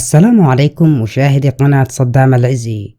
السلام عليكم مشاهدي قناة صدام العزي.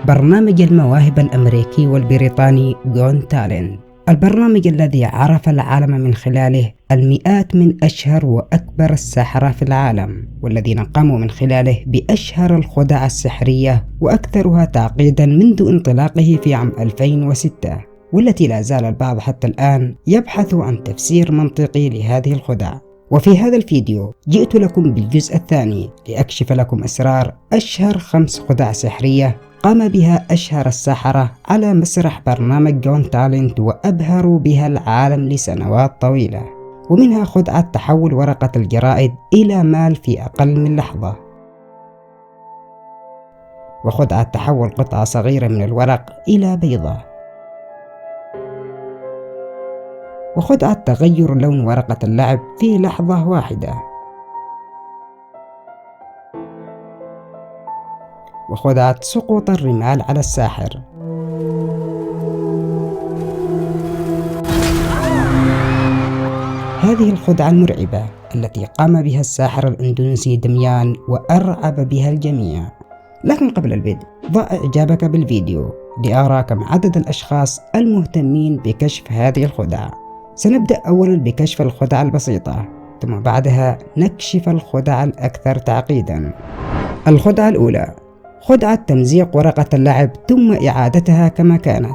برنامج المواهب الأمريكي والبريطاني جون تالنت، البرنامج الذي عرف العالم من خلاله المئات من أشهر وأكبر الساحرة في العالم، والذين قاموا من خلاله بأشهر الخدع السحرية وأكثرها تعقيدا منذ انطلاقه في عام 2006، والتي لا زال البعض حتى الآن يبحث عن تفسير منطقي لهذه الخدع. وفي هذا الفيديو جئت لكم بالجزء الثاني لأكشف لكم أسرار أشهر 5 خدع سحرية قام بها أشهر السحرة على مسرح برنامج جون تالنت وأبهروا بها العالم لسنوات طويلة، ومنها خدعة تحول ورقة الجرائد إلى مال في أقل من لحظة، وخدعة تحول قطعة صغيرة من الورق إلى بيضة، وخدعة تغير لون ورقة اللعب في لحظة واحدة، وخدعة سقوط الرمال على الساحر. هذه الخدعة المرعبة التي قام بها الساحر الإندونيسي دميان وأرعب بها الجميع. لكن قبل البدء ضع إعجابك بالفيديو لأرى كم عدد الأشخاص المهتمين بكشف هذه الخدع. سنبدأ أولا بكشف الخدع البسيطة، ثم بعدها نكشف الخدع الأكثر تعقيدا. الخدعة الأولى، خدعة تمزيق ورقة اللعب ثم إعادتها كما كانت.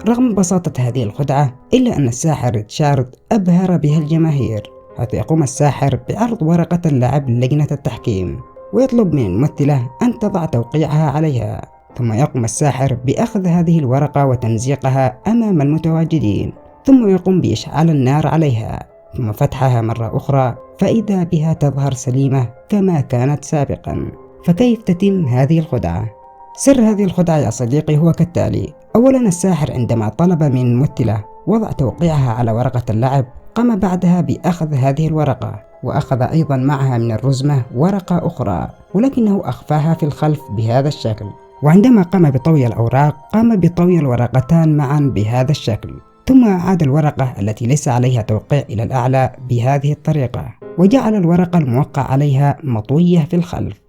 رغم بساطة هذه الخدعة إلا أن الساحر ريتشارد أبهر بها الجماهير، حيث يقوم الساحر بعرض ورقة اللعب للجنة التحكيم ويطلب من الممثلة أن تضع توقيعها عليها، ثم يقوم الساحر بأخذ هذه الورقة وتمزيقها أمام المتواجدين، ثم يقوم بإشعال النار عليها ثم فتحها مرة أخرى فإذا بها تظهر سليمة كما كانت سابقا. فكيف تتم هذه الخدعة؟ سر هذه الخدعة يا صديقي هو كالتالي. أولا، الساحر عندما طلب من الممثلة وضع توقيعها على ورقة اللعب قام بعدها بأخذ هذه الورقة وأخذ أيضا معها من الرزمة ورقة أخرى، ولكنه أخفاها في الخلف بهذا الشكل، وعندما قام بطوي الأوراق قام بطوي الورقتان معا بهذا الشكل، ثم أعاد الورقة التي ليس عليها توقيع إلى الأعلى بهذه الطريقة، وجعل الورقة الموقع عليها مطوية في الخلف.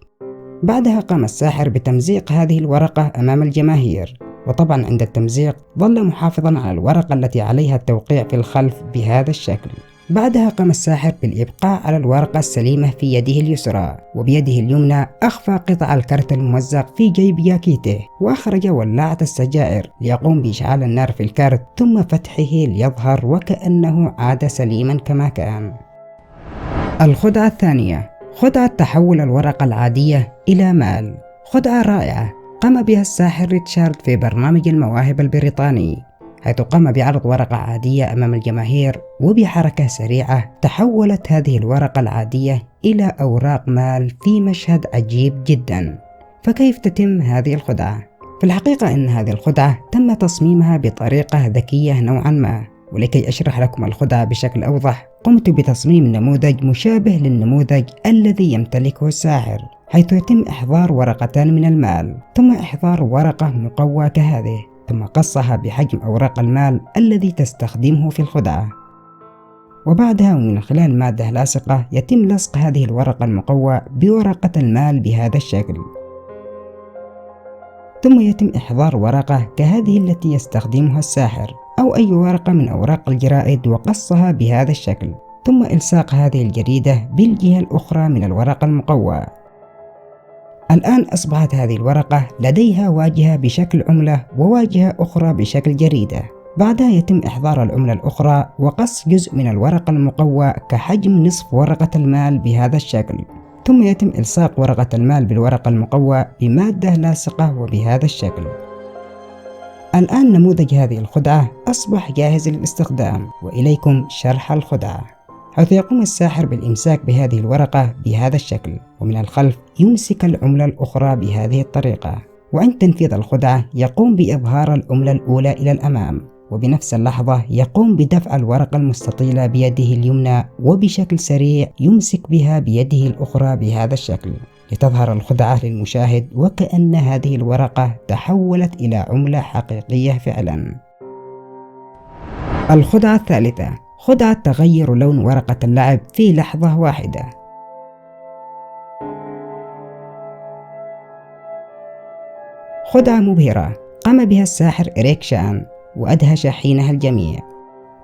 بعدها قام الساحر بتمزيق هذه الورقة أمام الجماهير، وطبعا عند التمزيق ظل محافظا على الورقة التي عليها التوقيع في الخلف بهذا الشكل. بعدها قام الساحر بالإبقاء على الورقة السليمة في يده اليسرى، وبيده اليمنى أخفى قطع الكرت الممزق في جيب جاكيته، وأخرج ولاعة السجائر ليقوم بإشعال النار في الكرت ثم فتحه ليظهر وكأنه عاد سليما كما كان. الخدعة الثانية، خدعة تحول الورقة العادية إلى مال. خدعة رائعة قام بها الساحر ريتشارد في برنامج المواهب البريطاني، حيث قام بعرض ورقة عادية أمام الجماهير، وبحركة سريعة تحولت هذه الورقة العادية إلى أوراق مال في مشهد عجيب جدا. فكيف تتم هذه الخدعة؟ في الحقيقة إن هذه الخدعة تم تصميمها بطريقة ذكية نوعا ما، ولكي أشرح لكم الخدعة بشكل أوضح قمت بتصميم نموذج مشابه للنموذج الذي يمتلكه الساحر، حيث يتم إحضار ورقتان من المال ثم إحضار ورقة مقوى كهذه، ثم قصها بحجم أوراق المال الذي تستخدمه في الخدعة، وبعدها ومن خلال مادة لاصقة يتم لصق هذه الورقة المقوى بورقة المال بهذا الشكل، ثم يتم إحضار ورقة كهذه التي يستخدمها الساحر أو أي ورقة من أوراق الجرائد وقصها بهذا الشكل، ثم إلصاق هذه الجريدة بالجهة الأخرى من الورقة المقوى. الآن أصبحت هذه الورقة لديها واجهة بشكل عملة وواجهة أخرى بشكل جريدة. بعدها يتم إحضار العملة الأخرى وقص جزء من الورقة المقوى كحجم نصف ورقة المال بهذا الشكل، ثم يتم إلصاق ورقة المال بالورقة المقوى بمادة لاصقة وبهذا الشكل. الآن نموذج هذه الخدعة أصبح جاهز للاستخدام، وإليكم شرح الخدعة. حيث يقوم الساحر بالإمساك بهذه الورقة بهذا الشكل، ومن الخلف يمسك العملة الأخرى بهذه الطريقة، وعند تنفيذ الخدعة يقوم بإظهار العملة الأولى إلى الأمام، وبنفس اللحظة يقوم بدفع الورقة المستطيلة بيده اليمنى وبشكل سريع يمسك بها بيده الأخرى بهذا الشكل. لتظهر الخدعة للمشاهد وكأن هذه الورقة تحولت إلى عملة حقيقية فعلا. الخدعة الثالثة، خدعة تغير لون ورقة اللعب في لحظة واحدة. خدعة مبهرة قام بها الساحر إريك شان وأدهش حينها الجميع.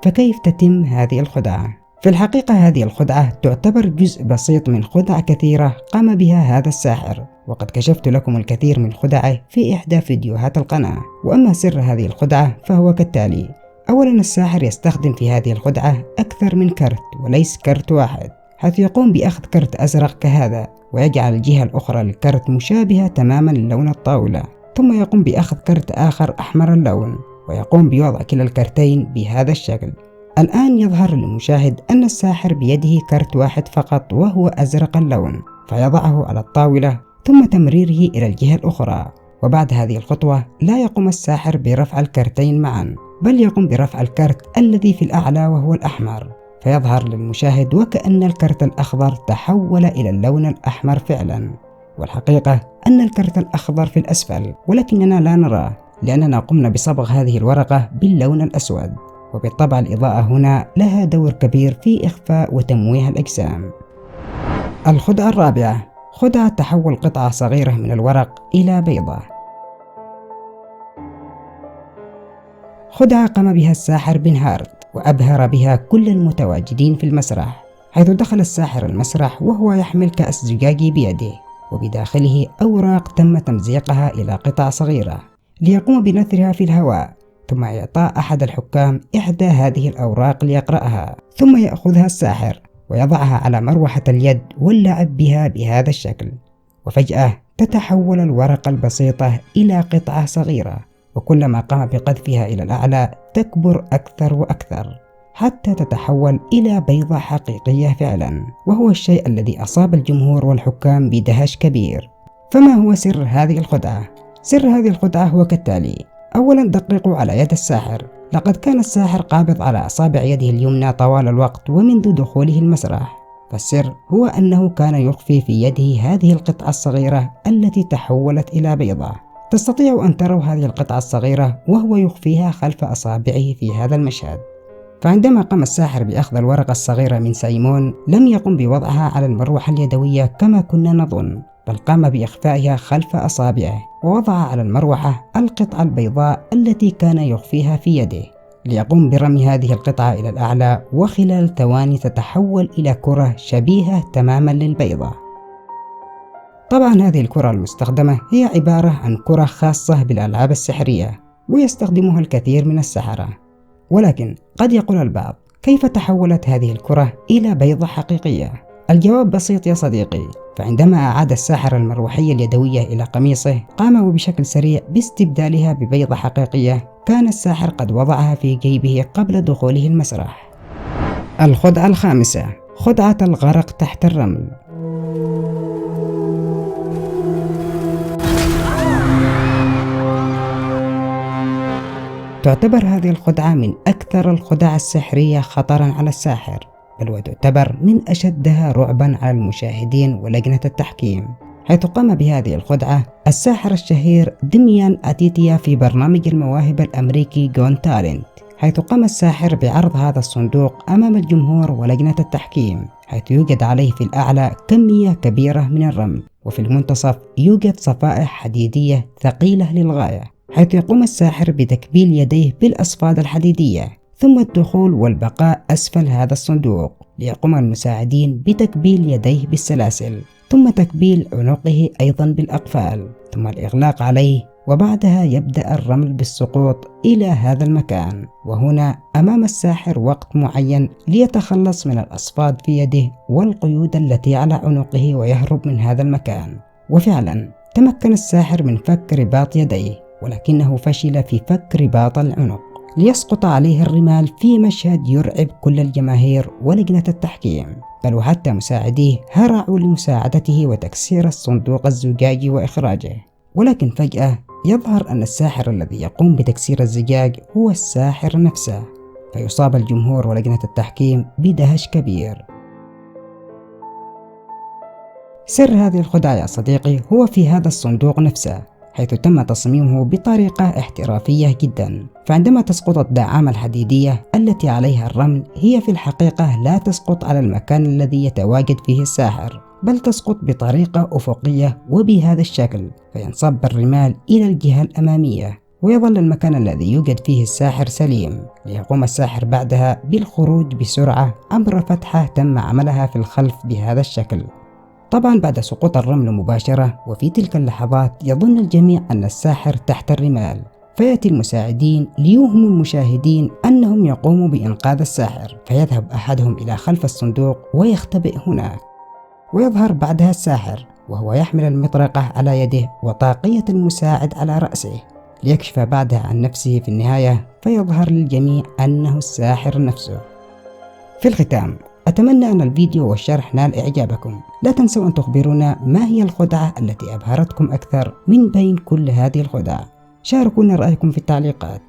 فكيف تتم هذه الخدعة؟ في الحقيقة هذه الخدعة تعتبر جزء بسيط من خدع كثيرة قام بها هذا الساحر، وقد كشفت لكم الكثير من خدعه في إحدى فيديوهات القناة. وأما سر هذه الخدعة فهو كالتالي: أولا، الساحر يستخدم في هذه الخدعة أكثر من كرت وليس كرت واحد، حيث يقوم بأخذ كرت أزرق كهذا ويجعل الجهة الأخرى للكرت مشابهة تماما للون الطاولة، ثم يقوم بأخذ كرت آخر أحمر اللون ويقوم بوضع كلا الكرتين بهذا الشكل. الآن يظهر للمشاهد أن الساحر بيده كرت واحد فقط وهو أزرق اللون، فيضعه على الطاولة ثم تمريره إلى الجهة الأخرى. وبعد هذه الخطوة لا يقوم الساحر برفع الكرتين معا، بل يقوم برفع الكرت الذي في الأعلى وهو الأحمر، فيظهر للمشاهد وكأن الكرت الأخضر تحول إلى اللون الأحمر فعلا. والحقيقة أن الكرت الأخضر في الأسفل، ولكننا لا نراه لأننا قمنا بصبغ هذه الورقة باللون الأسود. وبالطبع الإضاءة هنا لها دور كبير في إخفاء وتمويه الأجسام. الخدعة الرابعة، خدعة تحول قطعة صغيرة من الورق إلى بيضة. خدعة قام بها الساحر بن هارت وأبهر بها كل المتواجدين في المسرح، حيث دخل الساحر المسرح وهو يحمل كأس زجاجي بيده وبداخله أوراق تم تمزيقها إلى قطع صغيرة ليقوم بنثرها في الهواء، ثم إعطاء أحد الحكام إحدى هذه الأوراق ليقرأها، ثم يأخذها الساحر ويضعها على مروحة اليد واللعب بها بهذا الشكل. وفجأة تتحول الورقة البسيطة إلى قطعة صغيرة، وكلما قام بقذفها إلى الأعلى تكبر أكثر وأكثر حتى تتحول إلى بيضة حقيقية فعلا، وهو الشيء الذي أصاب الجمهور والحكام بدهش كبير. فما هو سر هذه الخدعة؟ سر هذه الخدعة هو كالتالي: أولا، دققوا على يد الساحر. لقد كان الساحر قابض على أصابع يده اليمنى طوال الوقت ومنذ دخوله المسرح، فالسر هو أنه كان يخفي في يده هذه القطعة الصغيرة التي تحولت إلى بيضة. تستطيعوا أن تروا هذه القطعة الصغيرة وهو يخفيها خلف أصابعه في هذا المشهد. فعندما قام الساحر بأخذ الورقة الصغيرة من سايمون لم يقم بوضعها على المروحة اليدوية كما كنا نظن، بل قام بإخفائها خلف أصابعه ووضع على المروحة القطعة البيضاء التي كان يخفيها في يده، ليقوم برمي هذه القطعة إلى الأعلى، وخلال ثواني تتحول إلى كرة شبيهة تماما للبيضة. طبعا هذه الكرة المستخدمة هي عبارة عن كرة خاصة بالألعاب السحرية ويستخدمها الكثير من السحرة. ولكن قد يقول البعض: كيف تحولت هذه الكرة إلى بيضة حقيقية؟ الجواب بسيط يا صديقي. فعندما أعاد الساحر المروحية اليدوية إلى قميصه قام بشكل سريع باستبدالها ببيضة حقيقية كان الساحر قد وضعها في جيبه قبل دخوله المسرح. الخدعة الخامسة، خدعة الغرق تحت الرمل. تعتبر هذه الخدعة من أكثر الخدع السحرية خطرا على الساحر، بل وتعتبر من أشدها رعبا على المشاهدين ولجنة التحكيم، حيث قام بهذه الخدعة الساحر الشهير ديميان أتيتيا في برنامج المواهب الأمريكي جون تالنت، حيث قام الساحر بعرض هذا الصندوق أمام الجمهور ولجنة التحكيم، حيث يوجد عليه في الأعلى كمية كبيرة من الرمل، وفي المنتصف يوجد صفائح حديدية ثقيلة للغاية، حيث يقوم الساحر بتكبيل يديه بالأصفاد الحديدية ثم الدخول والبقاء أسفل هذا الصندوق، ليقوم المساعدين بتكبيل يديه بالسلاسل ثم تكبيل عنقه أيضا بالأقفال ثم الإغلاق عليه، وبعدها يبدأ الرمل بالسقوط إلى هذا المكان. وهنا أمام الساحر وقت معين ليتخلص من الأصفاد في يده والقيود التي على عنقه ويهرب من هذا المكان. وفعلا تمكن الساحر من فك رباط يديه، ولكنه فشل في فك رباط العنق، ليسقط عليه الرمال في مشهد يرعب كل الجماهير ولجنة التحكيم، بل وحتى مساعديه هرعوا لمساعدته وتكسير الصندوق الزجاجي وإخراجه. ولكن فجأة يظهر أن الساحر الذي يقوم بتكسير الزجاج هو الساحر نفسه، فيصاب الجمهور ولجنة التحكيم بدهش كبير. سر هذه الخدعة يا صديقي هو في هذا الصندوق نفسه، حيث تم تصميمه بطريقة احترافية جدا. فعندما تسقط الدعامة الحديدية التي عليها الرمل، هي في الحقيقة لا تسقط على المكان الذي يتواجد فيه الساحر، بل تسقط بطريقة أفقية وبهذا الشكل، فينصب الرمال إلى الجهة الأمامية، ويظل المكان الذي يوجد فيه الساحر سليم، ليقوم الساحر بعدها بالخروج بسرعة عبر فتحة تم عملها في الخلف بهذا الشكل. طبعا بعد سقوط الرمل مباشرة، وفي تلك اللحظات يظن الجميع أن الساحر تحت الرمال، فيأتي المساعدين ليوهموا المشاهدين أنهم يقوموا بإنقاذ الساحر، فيذهب أحدهم إلى خلف الصندوق ويختبئ هناك، ويظهر بعدها الساحر وهو يحمل المطرقة على يده وطاقية المساعد على رأسه، ليكشف بعدها عن نفسه في النهاية، فيظهر للجميع أنه الساحر نفسه. في الختام، أتمنى أن الفيديو والشرح نال إعجابكم. لا تنسوا أن تخبرونا ما هي الخدعة التي أبهرتكم أكثر من بين كل هذه الخدع. شاركونا رأيكم في التعليقات.